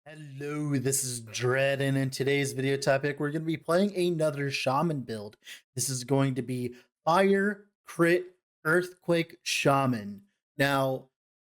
Hello, this is Dread, and in today's video topic, we're going to be playing another Shaman build. This is going to be Fire Crit Earthquake Shaman. Now,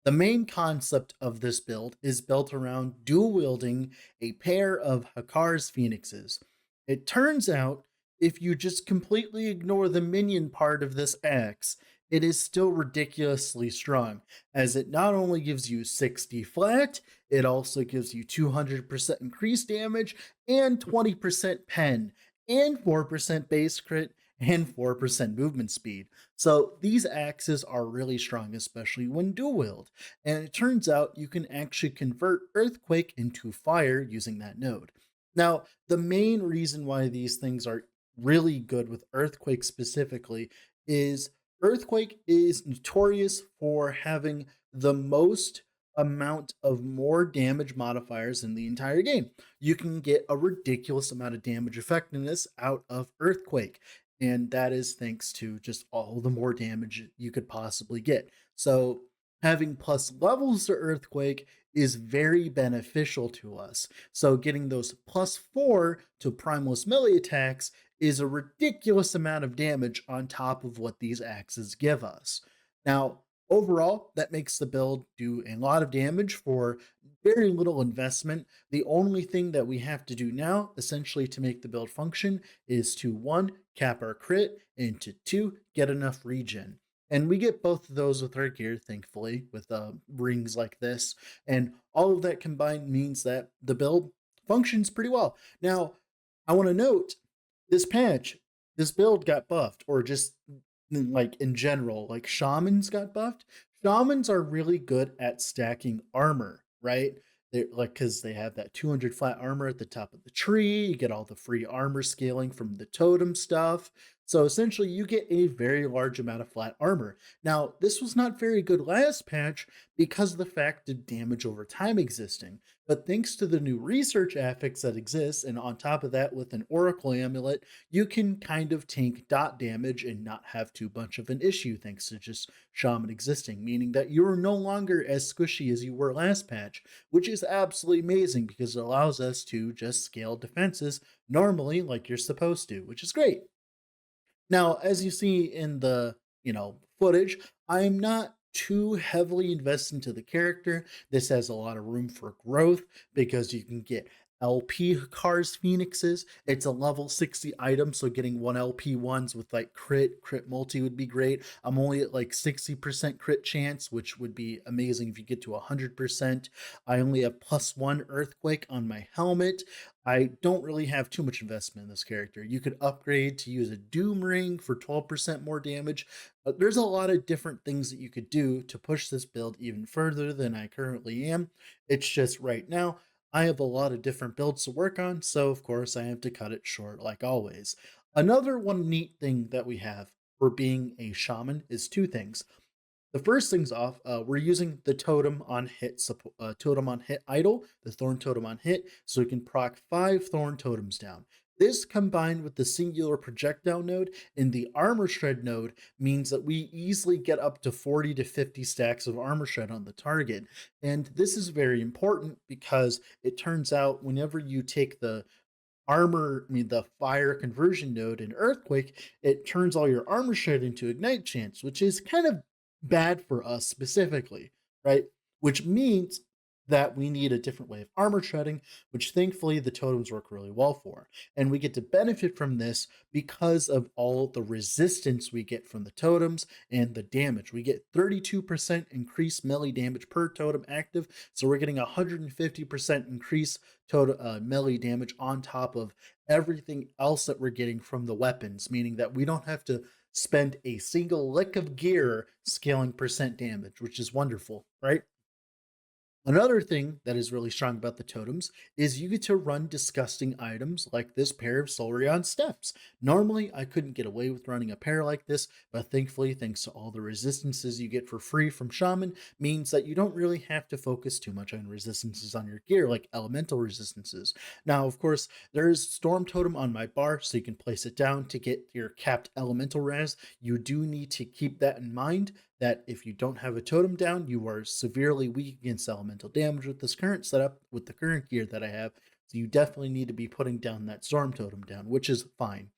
the main concept of this build is built around dual wielding a pair of Hakar's Phoenixes. It turns out, if you just completely ignore the minion part of this axe, it is still ridiculously strong, as it not only gives you 60 flat, it also gives you 200% increased damage and 20% pen and 4% base crit and 4% movement speed. So these axes are really strong, especially when dual wield. And it turns out you can actually convert Earthquake into fire using that node. Now, the main reason why these things are really good with Earthquake specifically is Earthquake is notorious for having the most amount of more damage modifiers in the entire game. You can get a ridiculous amount of damage effectiveness out of Earthquake, and that is thanks to just all the more damage you could possibly get. So, having plus levels to Earthquake is very beneficial to us. So, getting those +4 to Primalist melee attacks is a ridiculous amount of damage on top of what these axes give us. Now, overall, that makes the build do a lot of damage for very little investment. The only thing that we have to do now, essentially, to make the build function is to one, cap our crit, and to two, get enough regen. And we get both of those with our gear, thankfully, with rings like this. And all of that combined means that the build functions pretty well. Now, I want to note this patch, this build got buffed, or just like in general, like shamans got buffed. Shamans are really good at stacking armor, right? They're like because they have that 200 flat armor at the top of the tree. You get all the free armor scaling from the totem stuff. So essentially, you get a very large amount of flat armor. Now, this was not very good last patch because of the fact of damage over time existing. But thanks to the new research affix that exists, and on top of that, with an Oracle amulet, you can kind of tank dot damage and not have too much of an issue thanks to just Shaman existing, meaning that you're no longer as squishy as you were last patch, which is absolutely amazing because it allows us to just scale defenses normally like you're supposed to, which is great. Now, as you see in the, footage, I'm not too heavily invested into the character. This has a lot of room for growth because you can get LP Cars Phoenixes. It's a level 60 item, so getting one LP ones with like crit multi would be great. I'm only at like 60% crit chance, which would be amazing if you get to 100%. I only have +1 earthquake on my helmet. I don't really have too much investment in this character. You could upgrade to use a Doom Ring for 12% more damage. There's a lot of different things that you could do to push this build even further than I currently am. It's just right now, I have a lot of different builds to work on, so of course I have to cut it short like always. Another one neat thing that we have for being a shaman is two things. The first thing's off, we're using the totem on hit totem on hit idle, the thorn totem on hit, so we can proc 5 thorn totems down. This combined with the singular projectile node and the armor shred node means that we easily get up to 40 to 50 stacks of armor shred on the target. And this is very important because it turns out whenever you take the fire conversion node in Earthquake, it turns all your armor shred into ignite chance, which is kind of bad for us specifically, right? Which means that we need a different way of armor shredding, which thankfully the totems work really well for. And we get to benefit from this because of all the resistance we get from the totems and the damage. We get 32% increased melee damage per totem active, so we're getting 150% increased total melee damage on top of everything else that we're getting from the weapons, meaning that we don't have to spend a single lick of gear scaling percent damage, which is wonderful, right? Another thing that is really strong about the totems is you get to run disgusting items like this pair of Solarion steps. Normally, I couldn't get away with running a pair like this, but thankfully, thanks to all the resistances you get for free from Shaman, means that you don't really have to focus too much on resistances on your gear, like elemental resistances. Now, of course, there is Storm Totem on my bar, so you can place it down to get your capped elemental res. You do need to keep that in mind that if you don't have a totem down, you are severely weak against elemental damage with this current setup, with the current gear that I have. So you definitely need to be putting down that storm totem down, which is fine.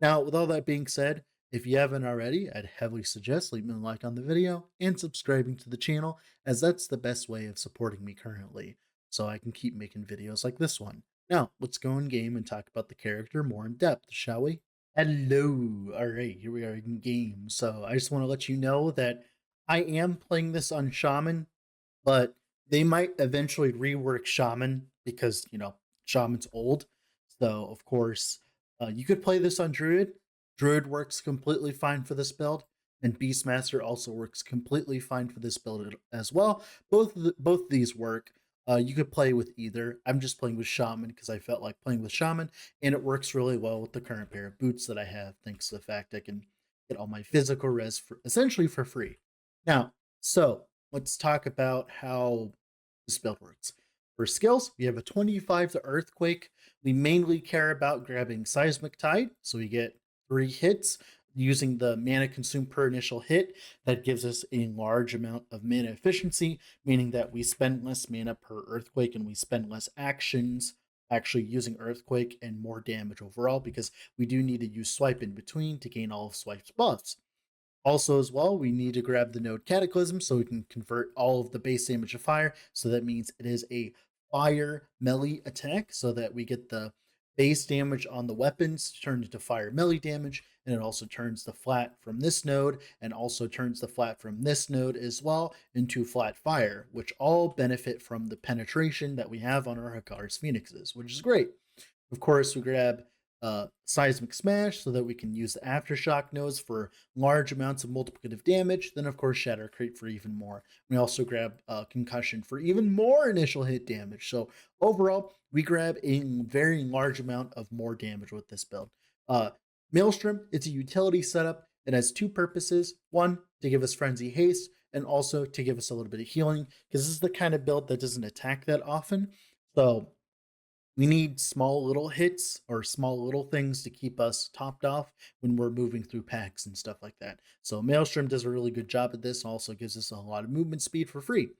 Now, with all that being said, if you haven't already, I'd heavily suggest leaving a like on the video and subscribing to the channel, as that's the best way of supporting me currently, so I can keep making videos like this one. Now, let's go in game and talk about the character more in depth, shall we? Hello. All right, here we are in game. So I just want to let you know that I am playing this on Shaman, but they might eventually rework Shaman because, Shaman's old. So, of course, you could play this on Druid. Druid works completely fine for this build, and Beastmaster also works completely fine for this build as well. Both of these work. You could play with either. I'm just playing with Shaman because I felt like playing with Shaman, and it works really well with the current pair of boots that I have, thanks to the fact I can get all my physical res essentially for free. Now, so let's talk about how this build works. For skills, we have a 25 to Earthquake. We mainly care about grabbing Seismic Tide, so we get 3 hits using the mana consumed per initial hit. That gives us a large amount of mana efficiency, meaning that we spend less mana per Earthquake and we spend less actions actually using Earthquake and more damage overall, because we do need to use Swipe in between to gain all of Swipe's buffs. Also, as well, we need to grab the node Cataclysm so we can convert all of the base damage to fire. So that means it is a fire melee attack, so that we get the base damage on the weapons turned into fire melee damage, and it also turns the flat from this node and also turns the flat from this node as well into flat fire, which all benefit from the penetration that we have on our Hakar's Phoenixes, which is great. Of course, we grab Seismic Smash so that we can use the Aftershock nodes for large amounts of multiplicative damage. Then, of course, Shatter Crate for even more. We also grab Concussion for even more initial hit damage. So, overall, we grab a very large amount of more damage with this build. Maelstrom, it's a utility setup. It has 2 purposes. One, to give us Frenzy Haste, and also to give us a little bit of healing, because this is the kind of build that doesn't attack that often. So, we need small little hits or small little things to keep us topped off when we're moving through packs and stuff like that. So Maelstrom does a really good job at this and also gives us a lot of movement speed for free.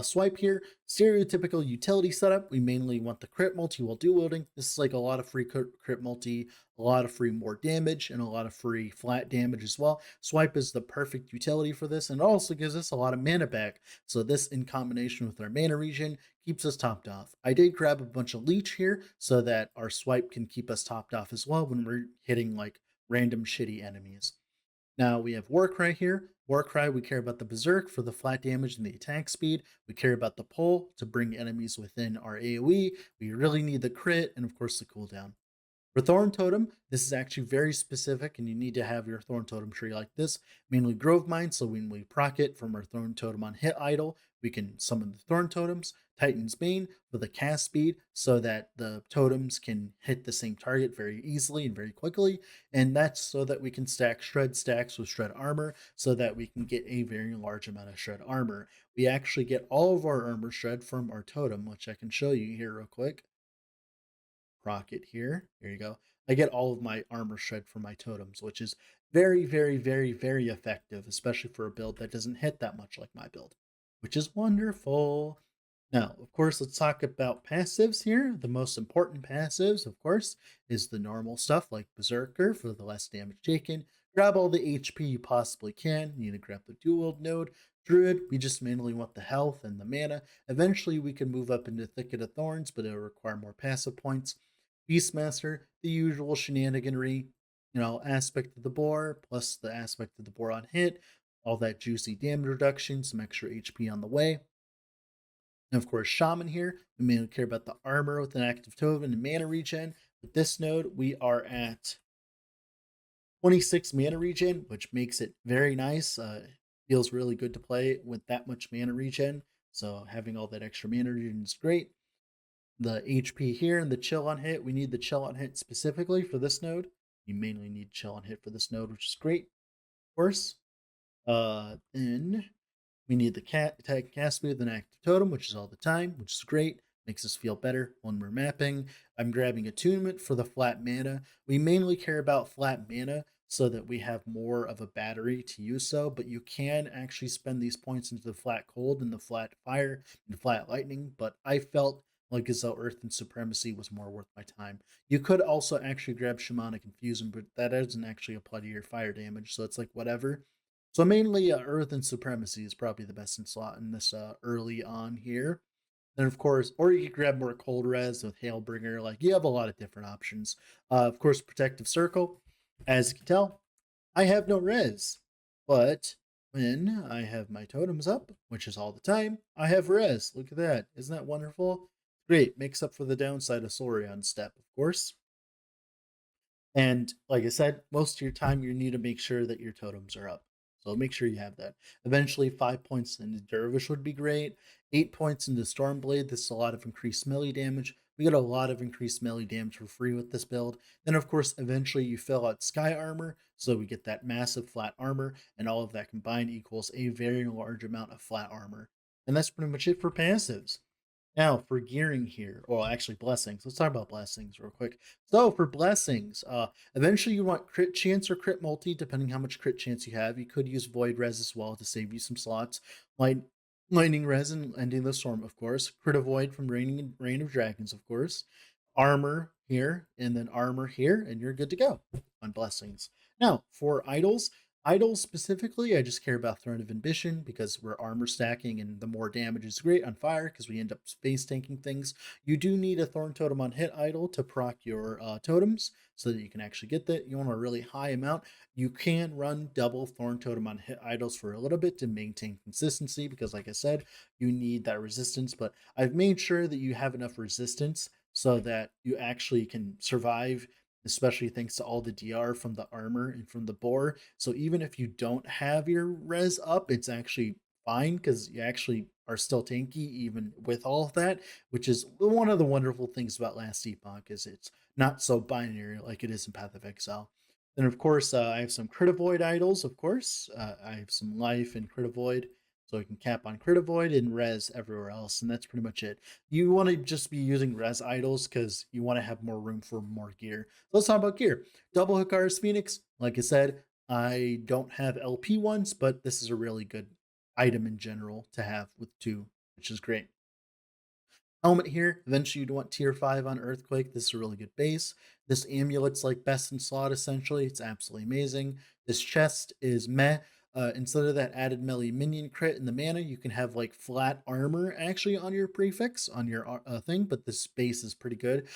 Swipe here, stereotypical utility setup. We mainly want the crit multi while dual wielding. This is like a lot of free crit multi, a lot of free more damage, and a lot of free flat damage as well. Swipe is the perfect utility for this, and it also gives us a lot of mana back. So this, in combination with our mana regen, keeps us topped off. I did grab a bunch of leech here so that our swipe can keep us topped off as well when we're hitting like random shitty enemies. Now we have Warcry here. Warcry, we care about the Berserk for the flat damage and the attack speed. We care about the pull to bring enemies within our AoE. We really need the crit and of course the cooldown. For Thorn Totem, this is actually very specific, and you need to have your Thorn Totem tree like this, mainly Grove Mine, so when we proc it from our Thorn Totem on hit idle, we can summon the Thorn Totems. Titan's Bane for the cast speed, so that the totems can hit the same target very easily and very quickly, and that's so that we can stack Shred stacks with Shred Armor, so that we can get a very large amount of Shred Armor. We actually get all of our Armor Shred from our Totem, which I can show you here real quick. Rocket here. Here you go. I get all of my armor shred from my totems, which is very, very, very, very effective, especially for a build that doesn't hit that much like my build, which is wonderful. Now, of course, let's talk about passives here. The most important passives, of course, is the normal stuff like Berserker for the less damage taken. Grab all the HP you possibly can. You need to grab the dual wield node. Druid, we just mainly want the health and the mana. Eventually, we can move up into Thicket of Thorns, but it'll require more passive points. Beastmaster, the usual shenaniganry, aspect of the boar, plus the aspect of the boar on hit, all that juicy damage reduction, some extra HP on the way. And of course, Shaman here, we mainly care about the armor with an active totem and mana regen. With this node, we are at 26 mana regen, which makes it very nice. Feels really good to play with that much mana regen. So having all that extra mana regen is great. The HP here and the chill on hit. We need the chill on hit specifically for this node. You mainly need chill on hit for this node, which is great, of course. Then we need the cast speed with an active totem, which is all the time, which is great. Makes us feel better when we're mapping. I'm grabbing attunement for the flat mana. We mainly care about flat mana so that we have more of a battery to use so, but you can actually spend these points into the flat cold and the flat fire and flat lightning, but I felt like Gazelle Earth and Supremacy was more worth my time. You could also actually grab Shamanic Infusion, but that doesn't actually apply to your fire damage, so it's like whatever. So mainly Earth and Supremacy is probably the best in slot in this early on here. Then of course, or you could grab more cold res with Hailbringer. Like you have a lot of different options. Of course, Protective Circle. As you can tell, I have no res, but when I have my totems up, which is all the time, I have res. Look at that! Isn't that wonderful? Great, makes up for the downside of Sorion step, of course. And like I said, most of your time you need to make sure that your totems are up. So make sure you have that. Eventually, 5 points into Dervish would be great. 8 points into Stormblade. This is a lot of increased melee damage. We get a lot of increased melee damage for free with this build. Then, of course, eventually you fill out Sky Armor. So we get that massive flat armor. And all of that combined equals a very large amount of flat armor. And that's pretty much it for passives. Now for gearing here, or actually blessings. Let's talk about blessings real quick. So for blessings, eventually you want crit chance or crit multi, depending how much crit chance you have. You could use void res as well to save you some slots. Lightning res and ending the storm, of course. Crit avoid from Reign of Dragons, of course. Armor here, and then armor here, and you're good to go on blessings. Now for idols, idols specifically, I just care about Throne of Ambition because we're armor stacking and the more damage is great on fire because we end up space tanking things. You do need a Thorn Totem on hit idol to proc your totems so that you can actually get that. You want a really high amount. You can run double Thorn Totem on hit idols for a little bit to maintain consistency because, like I said, you need that resistance. But I've made sure that you have enough resistance so that you actually can survive, especially thanks to all the DR from the armor and from the boar. So even if you don't have your res up, it's actually fine because you actually are still tanky even with all of that, which is one of the wonderful things about Last Epoch is it's not so binary like it is in Path of Exile. Then of course I have some crit avoid idols. Of course I have some life and crit avoid, so I can cap on crit avoid and res everywhere else, and that's pretty much it. You want to just be using res idols because you want to have more room for more gear. So let's talk about gear. Double Hakar's Phoenix. Like I said, I don't have LP ones, but this is a really good item in general to have with two, which is great. Helmet here. Eventually, you'd want tier 5 on Earthquake. This is a really good base. This amulet's like best in slot, essentially. It's absolutely amazing. This chest is meh. Instead of that added melee minion crit and the mana, you can have like flat armor actually on your prefix, on your thing, but this base is pretty good.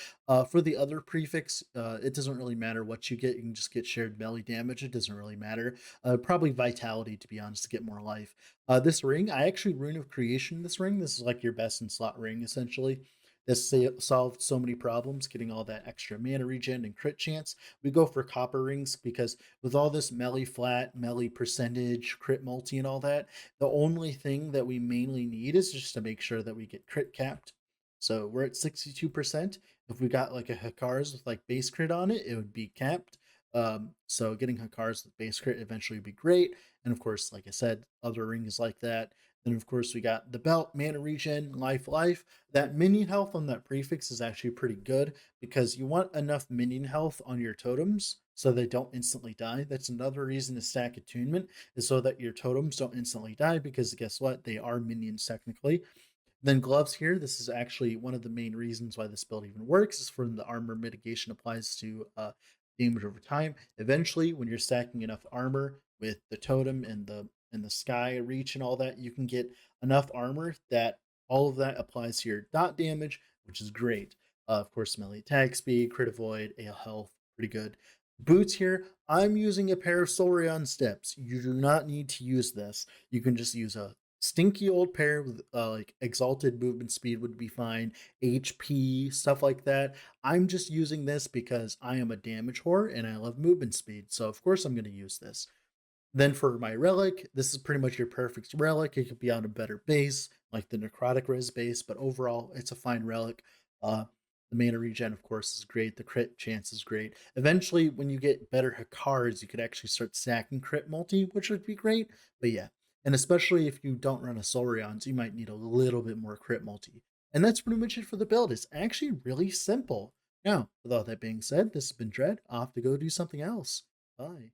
For the other prefix, it doesn't really matter what you get. You can just get shared melee damage. It doesn't really matter. Probably vitality, to be honest, to get more life. This ring, I actually Rune of Creation this ring. This is like your best in slot ring, essentially. This solved so many problems, getting all that extra mana regen and crit chance. We go for copper rings because with all this melee flat, melee percentage, crit multi, and all that, the only thing that we mainly need is just to make sure that we get crit capped. So we're at 62%. If we got like a Hakar's with like base crit on it, it would be capped. So getting Hakar's with base crit eventually would be great. And of course, like I said, other rings like that. Then of course we got the belt, mana regen, life. That minion health on that prefix is actually pretty good because you want enough minion health on your totems so they don't instantly die. That's another reason to stack attunement is so that your totems don't instantly die because guess what? They are minions technically. Then gloves here, this is actually one of the main reasons why this build even works is from the armor mitigation applies to damage over time. Eventually, when you're stacking enough armor with the totem and the sky reach and all that, you can get enough armor that all of that applies to your dot damage, which is great. Of course, melee attack speed, crit avoid, AL health, pretty good. Boots here, I'm using a pair of Sorion steps. You do not need to use this. You can just use a stinky old pair with like exalted movement speed would be fine, HP, stuff like that. I'm just using this because I am a damage whore and I love movement speed. So of course I'm going to use this. Then for my relic, this is pretty much your perfect relic. It could be on a better base, like the necrotic res base, but overall it's a fine relic. The mana regen, of course, is great. The crit chance is great. Eventually, when you get better Hakars, you could actually start stacking crit multi, which would be great. But yeah, and especially if you don't run a Saurians, you might need a little bit more crit multi. And that's pretty much it for the build. It's actually really simple. Now, with all that being said, this has been Dread. I'll have to go do something else. Bye.